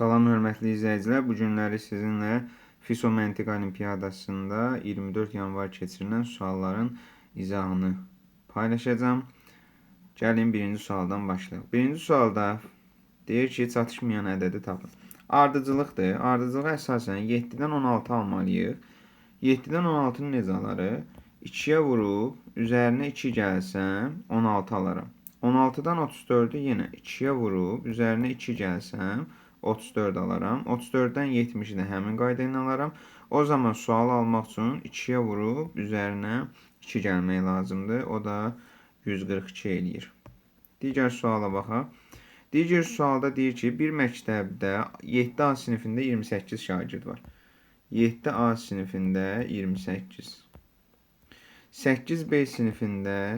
Salam hörmətli izləyicilər. Bu günləri sizinlə Fisomentik Olimpiyadasında 24 yanvar keçirilən sualların izahını paylaşacağım. Gəlin birinci sualdan başlayaq. Birinci sualda deyir ki, çatışmayan ədədi tapın. Ardıcılıqdır. Ardıcılığa əsasən 7-dən 16 almalıyıq. 7-dən 16-nın necə alarıq? 2-yə vurub üzərinə 2 gəlsəm 16 alaram. 16-dan 34-ü yenə 2-yə vurub üzərinə 2 gəlsəm 34 alaram. 34-dən 70-i də həmin qayda ilə alaram. O zaman sualı almaq üçün 2-yə vurub üzərinə 2 gəlmək lazımdır. O da 142 eləyir. Digər suala baxaq. Digər sualda deyir ki, bir məktəbdə 7A sinifində 28 şagird var. 7A sinifində 28. 8B sinifində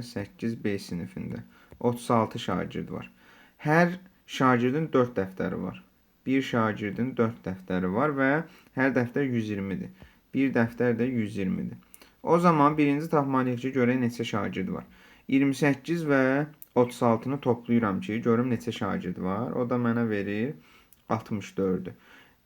36 şagird var. Hər şagirdin 4 dəftəri var. Bir şagirdin 4 dəftəri var və hər dəftər 120-dir. Bir dəftər də 120-dir. O zaman birinci tapmalıyıq ki, görək neçə şagird var. 28 və 36-nı toplayıram ki, görüm neçə şagird var. O da mənə verir 64-dür.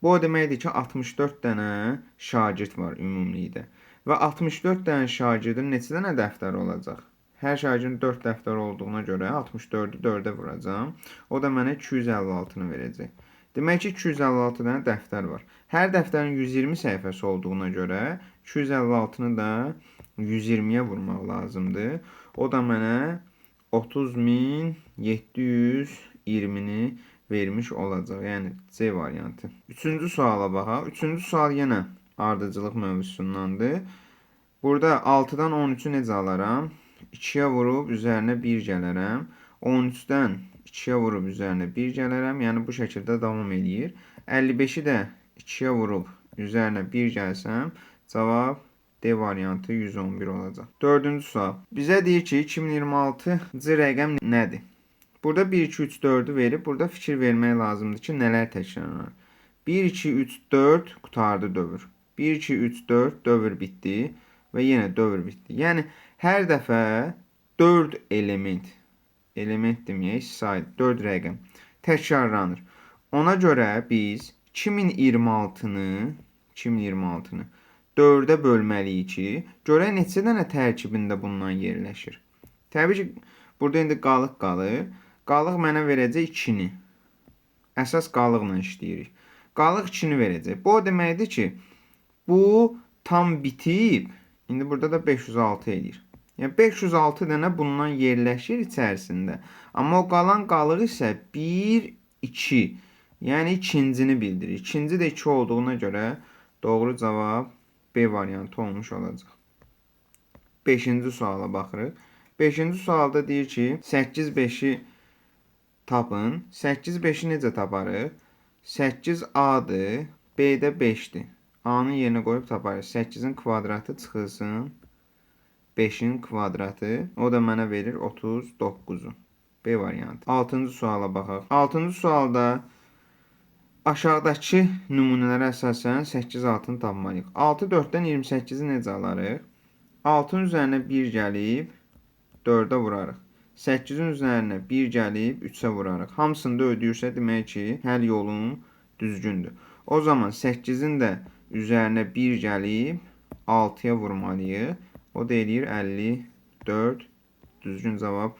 Bu o deməkdir ki, 64 dənə şagird var ümumilikdə. Və 64 dənə şagirdin neçə dənə dəftəri olacaq? Hər şagirdin 4 dəftər olduğuna görə 64-ü 4-ə vuracam. O da mənə 256-nı verəcək. Demək ki, 256 dənə dəftər var. Hər dəftərin 120 səhifəsi olduğuna görə 256-nı da 120-yə vurmaq lazımdır. O da mənə 30.720-ni vermiş olacaq. Yəni C variantı. Üçüncü suala baxaq. Üçüncü sual yenə ardıcılıq mövzusundandır. Burada 6-dan 13-ü necə alaram? 2-yə vurub üzərinə 1 gələrəm. 13-dən 2-yə vurub üzərinə 1 gələrəm. Yəni bu şəkildə davam edir. 55-i də 2-yə vurub üzərinə 1 gəlsəm, cavab D variantı 111 olacaq. Dördüncü sual. Bizə deyir ki, 2026-cı rəqəm nədir? Burada 1, 2, 3, 4-ü verib, burada fikir vermək lazımdır ki, nələr təkrarlanır. 1, 2, 3, 4 qutardı dövr. 1, 2, 3, 4 dövr bitdi və yenə dövr bitdi. Yəni, hər dəfə 4 element deməyək, sayı 4 rəqəm təkrarlanır. Ona görə biz 2026-nı 4-ə bölməliyik ki, görək neçə dənə tərkibində bundan yerləşir. Təbii ki, burada indi qalıq qalır. Qalıq mənə verəcək 2-ni. Əsas qalıqla işləyirik. Qalıq 2-ni verəcək. Bu o deməkdir ki, bu tam bitib. İndi burada da 506 edir. Yəni 506 dənə bundan yerləşir içərisində. Amma o qalan qalıq isə 1, 2. Yəni ikincini bildirir. İkinci də 2 olduğuna görə doğru cavab B variantı olmuş olacaq. 5-ci suala baxırıq. 5-ci sualda deyir ki, 8, 5-i tapın. 8, 5-i necə taparıq? 8 A-dır, B də 5-dir. A-nın yerinə qoyub taparıq. 8-in kvadratı çıxılsın 5-in kvadratı. O da mənə verir 39-u. B variantı. 6-cı suala baxaq. 6-cı sualda aşağıdakı nümunələrə əsasən 8, 6-nı tapmalıyıq. 6, 4-dən 28-i necə alarıq? 6-nın üzərinə 1 gəlib 4-ə vurarıq. 8-in üzərinə 1 gəlib 3-ə vurarıq. Hamısını da ödəyirsə demək ki, həll yolum düzgündür. O zaman 8-in də üzərinə 1 gəlib 6-ya vurmalıyıq. O da eləyir 54. Düzgün cavab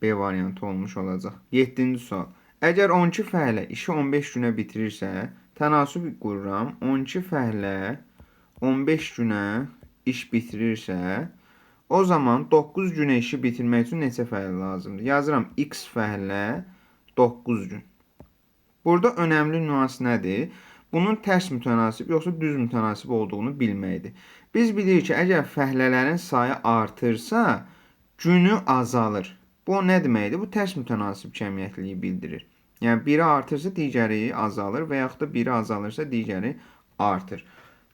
B variantı olmuş olacaq. 7-ci sual. Əgər 12 fəhlə işi 15 günə bitirirsə, tənasüb qururam. 12 fəhlə 15 günə iş bitirirsə, o zaman 9 günə işi bitirmək üçün neçə fəhlə lazımdır? Yazıram X fəhlə 9 gün. Burada önəmli nüans nədir? Bunun tərs mütənasib yoxsa düz mütənasib olduğunu bilməkdir. Biz bilirik ki, əgər fəhlələrin sayı artırsa, günü azalır. Bu nə deməkdir? Bu tərs mütənasib cəmiyyətliyi bildirir. Yəni, biri artırsa, digəri azalır və yaxud da biri azalırsa, digəri artır.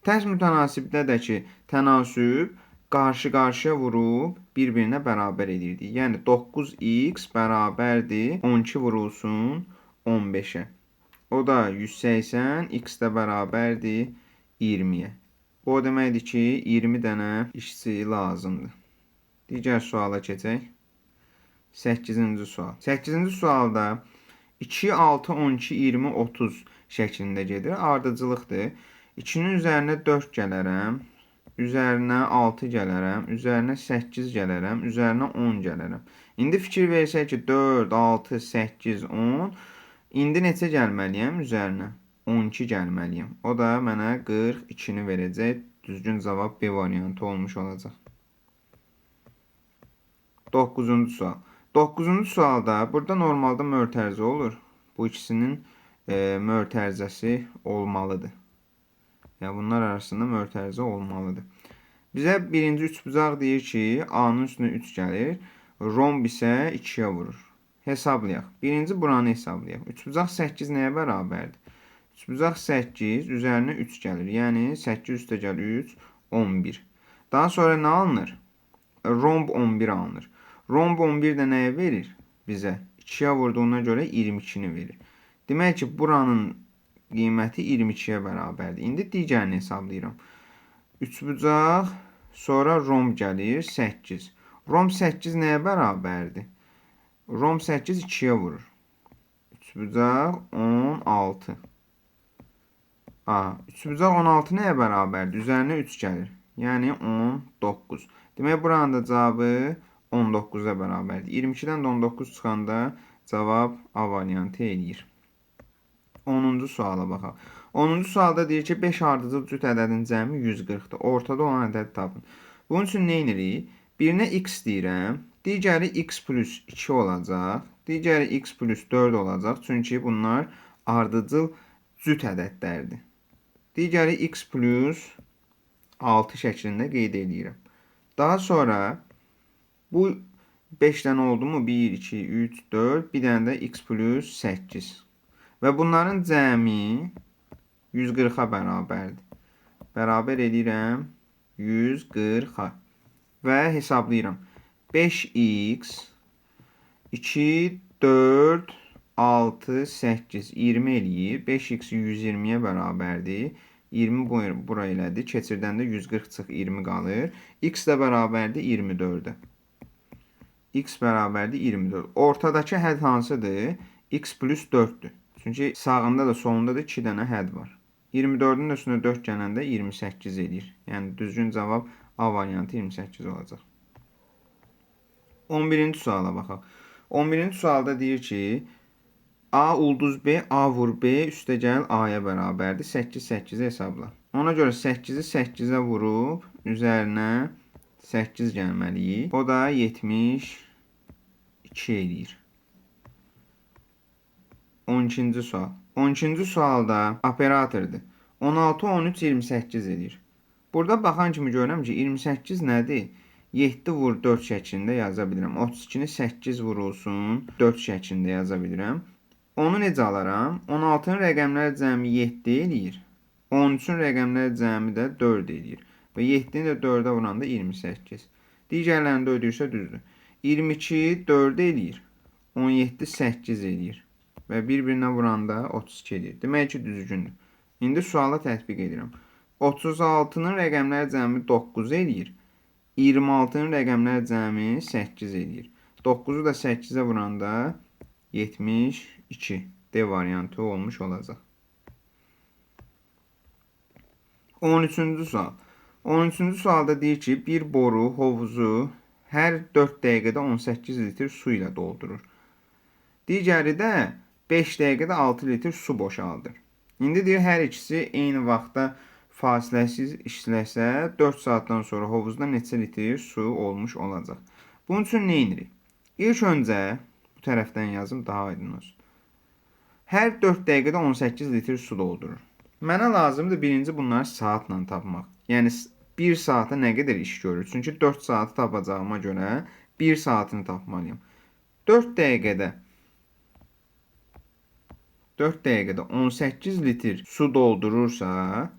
Tərs mütənasibdə də ki, tənasüb qarşı-qarşıya vurub bir-birinə bərabər edirdik. Yəni, 9x bərabərdir 12 vurulsun 15-ə. O da 180, x də bərabərdir 20-yə. Bu o deməkdir ki, 20 dənə işçi lazımdır. Digər suala keçək. 8-ci sual. 8-ci sualda 2, 6, 12, 20, 30 şəklində gedir. Ardıcılıqdır. 2-nin üzərinə 4 gələrəm. Üzərinə 6 gələrəm. Üzərinə 8 gələrəm. Üzərinə 10 gələrəm. İndi fikir versək ki, 4, 6, 8, 10. İndi neçə gəlməliyəm üzərinə? 12 gəlməliyəm. O da mənə 42-ni verəcək. Düzgün cavab B variantı olmuş olacaq. 9-cu sual. 9-cu sualda burada normalda mötərizə olur. Bu ikisinin mötərizəsi olmalıdır. Yəni bunlar arasında mötərizə olmalıdır. Bizə birinci üçbucaq deyir ki, A-nın üstünə 3 gəlir. Romb isə 2-yə vurur. Hesablayaq. Birinci buranı hesablayaq. Üçbucaq 8 nəyə bərabərdir? Üçbucaq 8 üzərinə 3 gəlir. Yəni 8 üstə gəl 3, 11. Daha sonra nə alınır? Romb 11 alınır. Romb 11 də nəyə verir? Bizə 2-yə vurduğuna görə 22-ni verir. Demək ki, buranın qiyməti 22-yə bərabərdir. İndi digərini hesablayıram. Üçbucaq, sonra romb gəlir 8. Romb 8 nəyə bərabərdir? Romb 8 2-yə vurur. Üçbucaq 16. Üçbucaq 16 nəyə bərabərdir? Üzərinə 3 gəlir. Yəni 19. Demək, buranın da cavabı 19-a bərabərdir. 22-dən də 19 çıxanda cavab A variantı eləyir. 10-cu suala baxaq. 10-cu sualda deyir ki, 5 ardıcıl cüt ədədin cəmi 140-dır. Ortada olan ədədi tapın. Bunun üçün nə edirik? Birinə x deyirəm. Digəri x plus 2 olacaq. Digəri x plus 4 olacaq. Çünki bunlar ardıcıl cüt ədədlərdir. Digəri x plus 6 şəklində qeyd edirəm. Daha sonra bu 5 dənə oldu mu? 1, 2, 3, 4. Bir dənə də x plus 8. Və bunların cəmi 140-a bərabərdir. Bərabər edirəm 140-a. Və hesablayıram. 5x 2, 4, 6, 8, 20 eləyir. 5x 120-yə bərabərdir. 20 bura elədi. Keçirdən də 140 çıx 20 qalır. X də bərabərdir 24-ə. X bərabərdir 24. Ortadakı hədd hansıdır? X plus 4-dür. Çünki sağında da solunda da 2 dənə hədd var. 24-ün üstünə 4 gələndə 28 edir. Yəni düzgün cavab A variantı 28 olacaq. 11-ci suala baxaq. 11-ci sualda deyir ki, A ulduz B, A vur B üstə gəl A-ya bərabərdir. 8, 8-i hesabla. Ona görə 8-i 8-ə vurub üzərinə 8 gəlməliyik. O da 72 eləyir. 12-ci sual. 12-ci sualda operatordur. 16, 13, 28 edir. Burada baxan kimi görürəm ki, 28 nədir? 7 vur 4 şəklində yaza bilirəm. 32-ni 8 vurulsun 4 şəklində yaza bilirəm. Onu necə alaram? 16-nın rəqəmləri cəmi 7 eləyir. 13-ün rəqəmləri cəmi də 4 eləyir. Və 7-ni də 4-ə vuranda 28. Digərlərində ödəyirsə düzdür. 22 4 eləyir. 17 8 eləyir. Və bir-birinə vuranda 32 edir. Demək ki, düzgündür. İndi suala tətbiq edirəm. 36-nın rəqəmləri cəmi 9 eləyir. 26-nın rəqəmləri cəmi 8 eləyir. 9-u da 8-ə vuranda 72 D variantı olmuş olacaq. 13-cü sual. 13-cü sualda deyir ki, bir boru hovuzu hər 4 dəqiqədə 18 litr su ilə doldurur. Digəri də 5 dəqiqədə 6 litr su boşaldır. İndi deyir, hər ikisi eyni vaxtda fasiləsiz işləsə, 4 saatdan sonra hovuzda neçə litr su olmuş olacaq. Bunun üçün nə edirik? İlk öncə bu tərəfdən yazım, daha aydın olsun. Hər 4 dəqiqədə 18 litr su doldurur. Mənə lazımdır birinci bunları saatla tapmaq. Yəni 1 saata nə qədər iş görür? Çünki 4 saatı tapacağıma görə 1 saatını tapmalıyım. 4 dəqiqədə 18 litr su doldurursa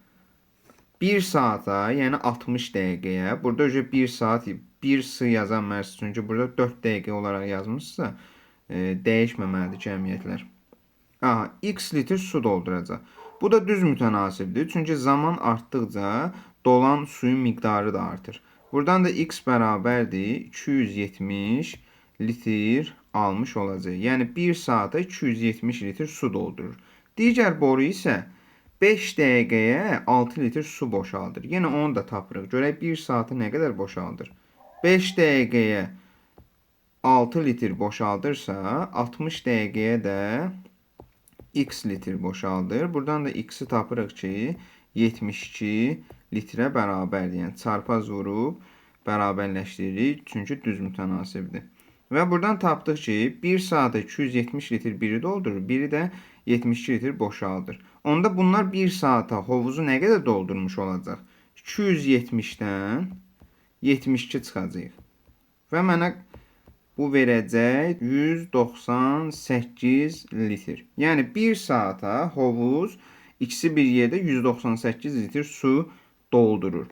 1 saata, yəni 60 dəqiqəyə, burada öcə 1 saat, 1 s yazanmərsiz. Çünki burada 4 dəqiqə olaraq yazmışsa, dəyişməməlidir cəmiyyətlər. X litr su dolduracaq. Bu da düz mütənasibdir. Çünki zaman artdıqca dolan suyun miqdarı da artır. Buradan da x bərabərdir 270 litr almış olacaq. Yəni 1 saata 270 litr su doldurur. Digər boru isə 5 dəqiqəyə 6 litr su boşaldır. Yenə onu da tapırıq. Görək 1 saatı nə qədər boşaldır? 5 dəqiqəyə 6 litr boşaldırsa, 60 dəqiqəyə də x litr boşaldır. Buradan da x-i tapırıq ki, 72 litrə bərabərdir. Yəni çarpaz vurub bərabərləşdiririk, çünki düz mütənasibdir. Və buradan tapdıq ki, 1 saata 270 litr biri doldurur, biri də 72 litr boşaldır. Onda bunlar 1 saata hovuzu nə qədər doldurmuş olacaq? 270-dən 72 çıxacaq. Və mənə bu verəcək 198 litr. Yəni 1 saata hovuz ikisi bir yerdə 198 litr su doldurur.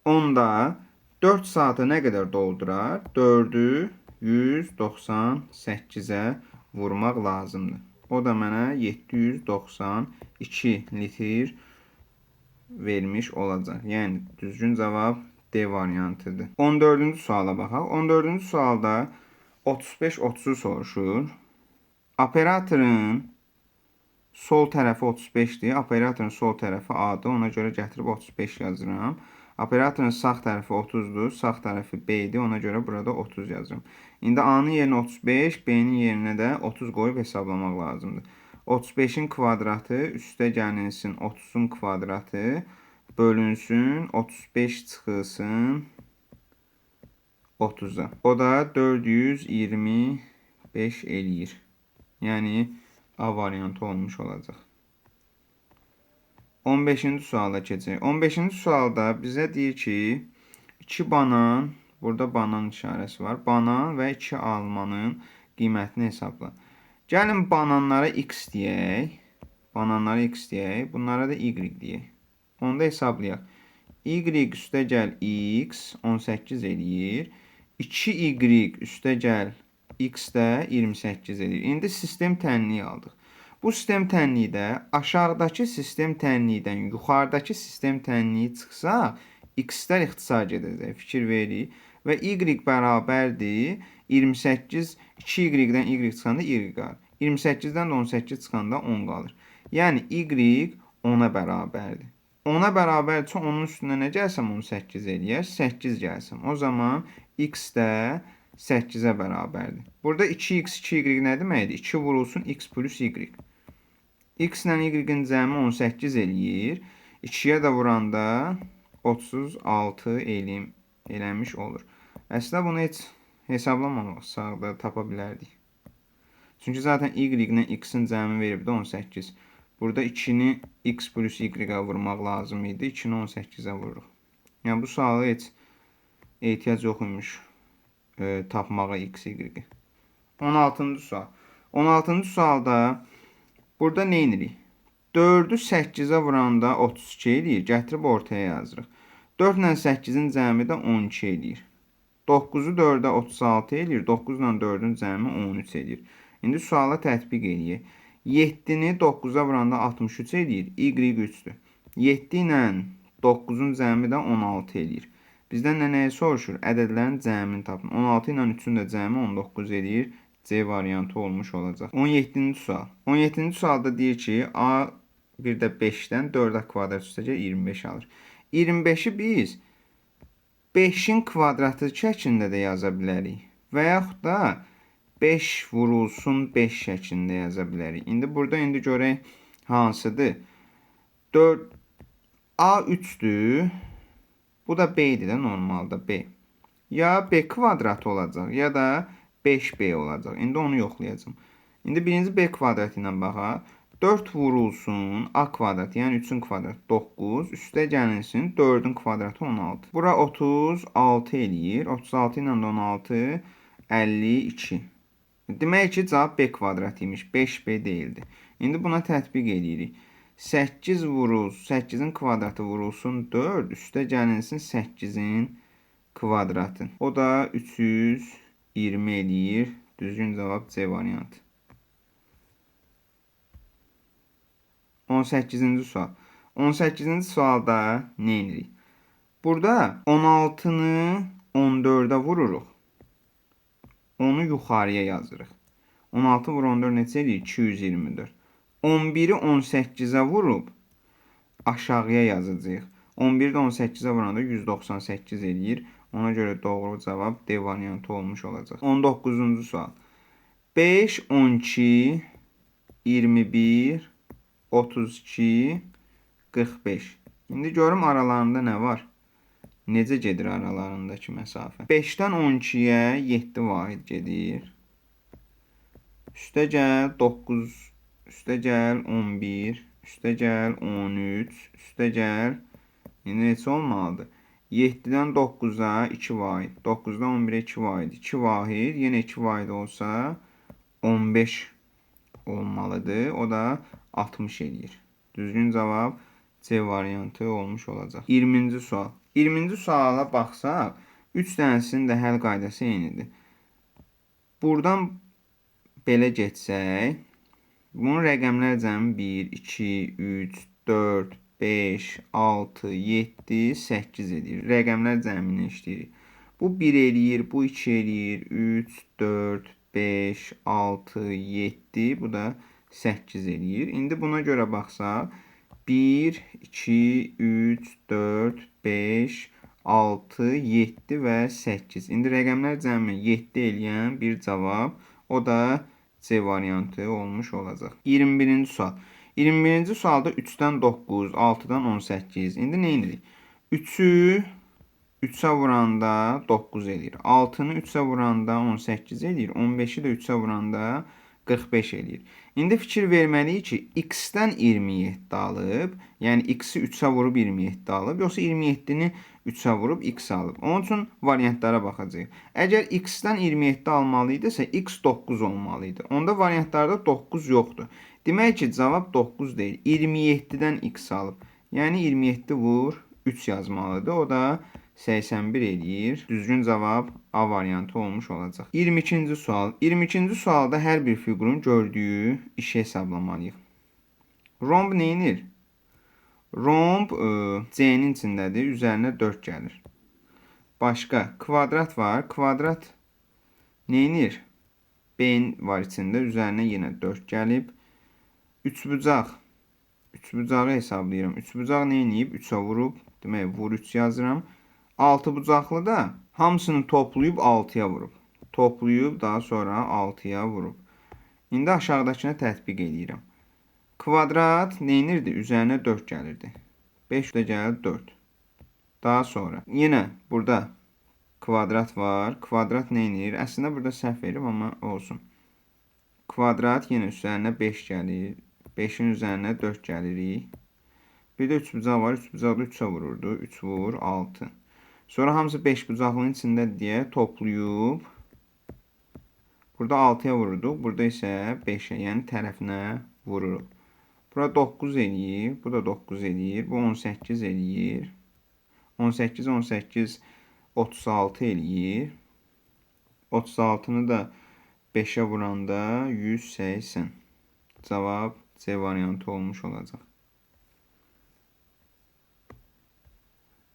Onda 4 saata nə qədər doldurar? 4-ü 198-ə vurmaq lazımdır. O da mənə 792 litr vermiş olacaq. Yəni düzgün cavab D variantıdır. 14-cü suala baxaq. 14-cü sualda 35-30-u soruşur. Operatorun sol tərəfi 35-dir. Operatorun sol tərəfi A-dır. Ona görə gətirib 35 yazıram. Operatorun sağ tərəfi 30-dur. Sağ tərəfi B-dir. Ona görə burada 30 yazıram. İndi A-nın yerinə 35, B-nin yerinə də 30 qoyub hesablamaq lazımdır. 35-in kvadratı üstə gəlin 30-un kvadratı bölünsün 35 çıxılsın 30-a. O da 425 eləyir. Yəni A variantı olmuş olacaq. 15-ci suala keçək. 15-ci sualda bizə deyir ki, 2 banan, burada banan işarəsi var. Banan və 2 almanın qiymətini hesabla. Gəlin bananlara x deyək. Bananlara x deyək. Bunlara da y deyək. Onu da hesablayaq. Y üstə gəl x 18 eləyir. 2y üstə gəl x də 28 eləyir. İndi sistem tənliyi aldıq. Bu sistem tənliyidə aşağıdakı sistem tənliyidən yuxarıdakı sistem tənliyi çıxsa, x-lər ixtisar gedəcək. Fikir veririk. Və y bərabərdir 28, 2y-dən y çıxanda y qalır. 28-dən də 18 çıxanda 10 qalır. Yəni y 10-a bərabərdir. 10-a bərabərdirsə, onun üstündə nə gəlsəm 18 eləyər, 8 gəlsəm. O zaman x də 8-ə bərabərdir. Burada 2x, 2y nə deməkdir? 2 vurulsun x plus y. X ilə y-in cəmi 18 eləyir. 2-yə də vuranda 36 eləmiş olur. Əslində bunu heç hesablamamaq sağda tapa bilərdik. Çünki zaten y ilə x-in cəmi verib də 18. Burada 2-ni x plus y-ə vurmaq lazım idi. 2-ni 18-ə vururuq. Yəni bu sualı heç ehtiyac yox imiş tapmağa x, y. 16-cı sual. 16-cı sualda burada nə edirik? 4-ü 8-ə vuranda 32 eləyir. Gətirib ortaya yazırıq. 4 ilə 8-in cəmi də 12 eləyir. 9-u 4-ə 36 eləyir. 9 ilə 4-ün cəmi 13 eləyir. İndi suala tətbiq eləyək. 7-ni 9-a vuranda 63 eləyir. Y 3-dür. 7 ilə 9-un cəmi də 16 eləyir. Bizdən nəyi soruşur? Ədədlərin cəmini tapın. 16 ilə 3-ün də cəmi 19 eləyir. C variantı olmuş olacaq. 17-ci sual. 17-ci sualda deyir ki, A bir də 5-dən 4-ə kvadrat üstəcək 25 alır. 25-i biz 5-in kvadratı şəklində də yaza bilərik. Və yaxud da 5 vurulsun 5 şəklində yaza bilərik. İndi burada görək hansıdır? 4 A 3-dür. Bu da B-dir də normalda B. Ya B kvadratı olacaq, ya da 5B olacaq. İndi onu yoxlayacağım. İndi birinci B kvadratı ilə baxaq. 4 vurulsun A kvadrat, yəni 3-ün kvadratı 9. Üstə gəlinsin 4-ün kvadratı 16. Bura 36 eləyir. 36 ilə 16 52. Demək ki, cavab B kvadratı imiş. 5B deyildi. İndi buna tətbiq edirik. 8 vurulsun, 8-in kvadratı vurulsun 4. Üstə gəlinsin 8-in kvadratı. O da 320 eləyir. Düzgün cavab C variantı. 18-ci sual. 18-ci sualda nə edirik? Burada 16-nı 14-ə vururuq. Onu yuxarıya yazırıq. 16 vur 14 neçə eləyir? 224. 11-i 18-ə vurub aşağıya yazacağıq. 11-i 18-ə vuranda 198 eləyir. Ona görə doğru cavab D variantı olmuş olacaq. 19-cu sual. 5, 12, 21, 32, 45. İndi görüm aralarında nə var? Necə gedir aralarındakı məsafə? 5-dən 12-yə 7 vahid gedir. Üstə gəl 9, üstə gəl 11, üstə gəl 13, üstə gəl. İndi neçə olmalıdır? 7-dən 9-a 2 vahid. 9-dan 11-ə 2 vahid. 2 vahid, yenə 2 vahid olsa 15 olmalıdır. O da 60 eləyir. Düzgün cavab C variantı olmuş olacaq. 20-ci sual. 20-ci suala baxsaq, 3 dənəsinin də həll qaydası eynidir. Buradan belə getsək, bunun rəqəmlər cəmi 1, 2, 3, 4, 5, 6, 7, 8 edir. Rəqəmlər cəmini işləyirik. Bu 1 eləyir, bu 2 eləyir, 3, 4, 5, 6, 7, bu da 8 eləyir. İndi buna görə baxsaq, 1, 2, 3, 4, 5, 6, 7 və 8. İndi rəqəmlər cəmi 7 eləyən bir cavab, o da C variantı olmuş olacaq. 21-ci sual. 21-ci sualda 3-dən 9, 6-dan 18. İndi nə edirik? 3-ü 3-ə vuranda 9 eləyir. 6-nı 3-ə vuranda 18 eləyir. 15-i də 3-ə vuranda 45 eləyir. İndi fikir verməliyik ki, x-dən 27 alıb, yəni x-i 3-ə vurub 27 alıb, yoxsa 27-ni 3-ə vurub x alıb. Onun üçün variantlara baxacağıq. Əgər x-dən 27 almalı idisə, x 9 olmalı idi. Onda variantlarda 9 yoxdur. Demək ki, cavab 9 deyil. 27-dən x alıb. Yəni 27 vur 3 yazmalıdır. O da 81 eləyir. Düzgün cavab A variantı olmuş olacaq. 22-ci sual. 22-ci sualda hər bir fiqurun gördüyü işi hesablamalıyıq. Romb neyinir? Romb C-nin içindədir. Üzərinə 4 gəlir. Başqa kvadrat var. Kvadrat neyinir? B-nin var içində. Üzərinə yenə 4 gəlib. Üçbucaq. Üçbucağı hesablayıram. Üçbucaq neyiniyib? 3-ə vurub. Demək, vur 3 yazıram. 6 bucaqlı da hamısını toplayıb 6-ya vurub. Toplayıb daha sonra 6-ya vurub. İndi aşağıdakına tətbiq edirəm. Kvadrat neyinirdi? Üzərinə 4 gəlirdi. 5 də gəlir 4. Daha sonra yenə burada kvadrat var. Kvadrat neyinir? Əslində burada səhv verib, amma olsun. Kvadrat yenə üzərinə 5 gəlir. 5-in üzərinə 4 gəlirik. Bir də 3 bucaq var. 3 bucaqda 3-ə vururdu. 3 vur 6. Sonra hamısı 5 bucaqlının içində deyə toplayıb burada 6-ya vururduq. Burada isə 5-ə, yəni tərəfinə vururuq. Bura 9 eləyir. Bu da 9 eləyir. Bu 18 eləyir. 18, 18, 36 eləyir. 36-nı da 5-ə vuranda 180. Cavab C variantı olmuş olacaq.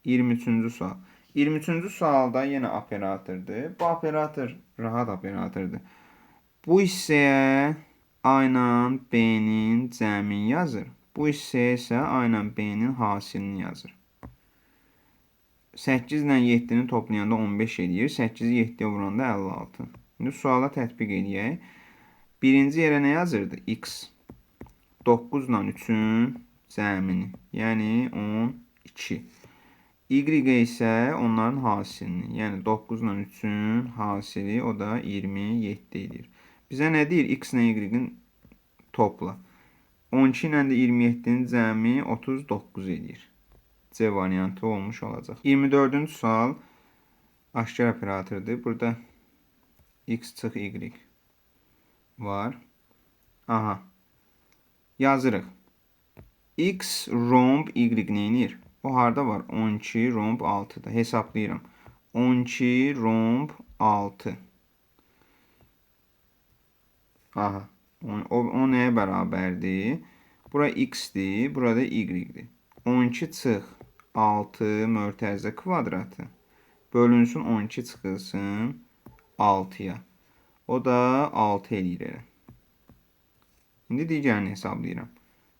23-cü sual. 23-cü sualda yenə operatordur. Bu operator rahat operatordur. Bu hissəyə A ilə B-nin cəmini yazır. Bu hissəyə isə A ilə B-nin hasilini yazır. 8 ilə 7-ni toplayanda 15 eləyir. 8-i 7-yə vuranda 56. İndi suala tətbiq edək. Birinci yerə nə yazırdı? X. 9 ilə 3-ün cəmini. Yəni 12. Y isə onların hasilini. Yəni 9 ilə 3-ün hasili, o da 27 edir. Bizə nə deyir? X ilə Y-in topla. 12 ilə də 27-nin cəmi 39 edir. C variantı olmuş olacaq. 24-cü sual aşkar operatordur. Burada X çıx Y var. Aha. Yazırıq. X romb Y neyinir? O harda var? 12 romb 6'da. Hesablayıram. 12 romb 6. Aha. O nəyə bərabərdir? Bura X-dir. Burada Y-dir. 12 çıx 6 mötərizə kvadratı. Bölünsün 12 çıxılsın 6-ya. O da 6 eləyir elə. İndi digərini hesablayıram.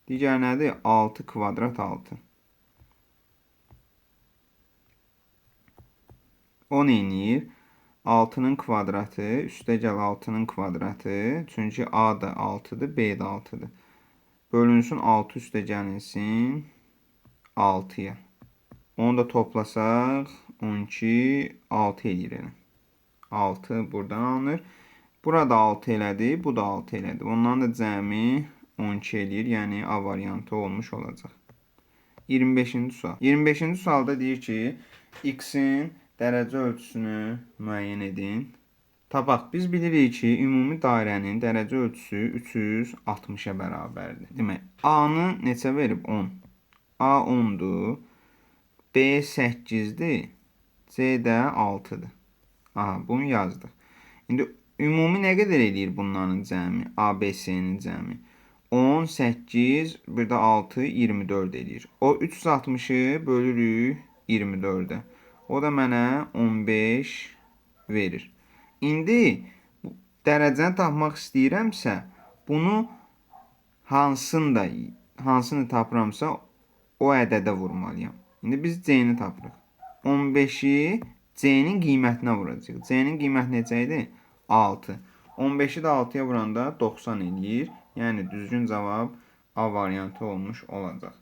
Digər nədir? 6 kvadrat 6. O neyniyir? 6'nın kvadratı üstəgəl 6'nın kvadratı. Çünki A da 6'dır, B də 6'dır. Bölünsün 6 üstəgəlinsin 6'ya. Onu da toplasaq 12, 6 eləyir elə. 6 buradan alınır. Burada 6 elədi, bu da 6 elədi. Onların da cəmi 12 eləyir. Yəni A variantı olmuş olacaq. 25-ci sual. 25-ci sualda deyir ki, x-in dərəcə ölçüsünü müəyyən edin. Tapaq, biz bilirik ki, ümumi dairənin dərəcə ölçüsü 360-a bərabərdir. Demək, A-nı neçə verib? 10. A 10-dur. B 8-dir. C də 6-dır. Aha, bunu yazdıq. İndi ümumi nə qədər eləyir bunların cəmi? A, B, C-nin cəmi. 10, 8, bir də 6, 24 eləyir. O 360-ı bölürük 24-ə. O da mənə 15 verir. İndi dərəcəni tapmaq istəyirəmsə, bunu hansını tapıramsa o ədədə vurmalıyam. İndi biz C-ni tapırıq. 15-i C-nin qiymətinə vuracağıq. C-nin qiyməti necə idi? 6. 15-i də 6-ya vuranda 90 eləyir. Yəni düzgün cavab A variantı olmuş olacaq.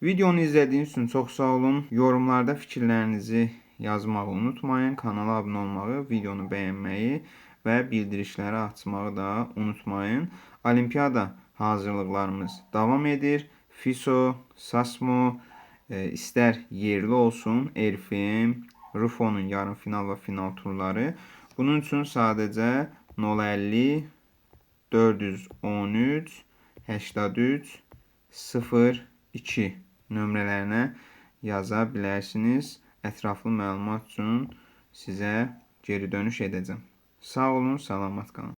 Videonu izlədiyiniz üçün çox sağ olun. Yorumlarda fikirlərinizi yazmağı unutmayın. Kanala abunə olmağı, videonu bəyənməyi və bildirişləri açmağı da unutmayın. Olimpiada hazırlıqlarımız davam edir. FISO, SASMO, istər yerli olsun, RFM, RUFO'nun yarım final və final turları. Bunun üçün sadəcə 050 413 83 02 nömrələrinə yaza bilərsiniz. Ətraflı məlumat üçün sizə geri dönüş edəcəm. Sağ olun, salamat qalın.